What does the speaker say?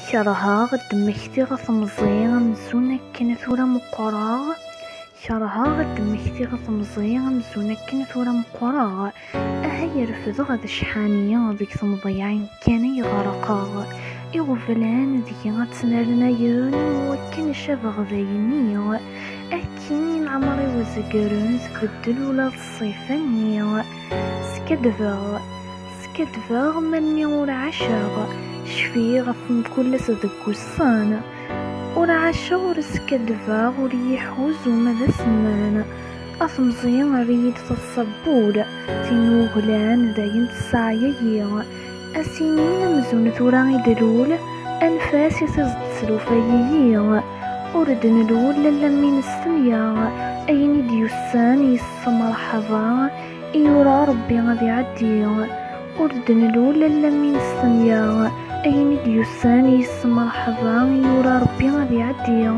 كرهاغ دمكتي غتمزيغ مزونا كنا ثورة مقراغ. كرهاغ دمكتي غتمزيغ مزونا كنا ثورة مقراغ. يرفض غد شحانية ذيك تمضيعين كان يغرقاغ. إغفلان ذيك غتنرنا يون وكان شافغ ذايني. أكين عمري وزقرون زكدل ولا الصيفاني. سكدفاغ مني ور عشاغ. شفي غفن كل صدق وصانا ور عشا ور سكدفاغ ور يحوز وماذا سنانا. أثمزين ريد تصبور تينو غلان داين تسعيي. أسينين مزون ثورا يدلول أنفاسي تزد فيي. وردن الول لمن السنيا أين ديوسان يس مرحبا يورا ربي غادي عدي. وردن الول لمن السنيا أين ديوسان يس مرحبا يورا ربي غادي عدي.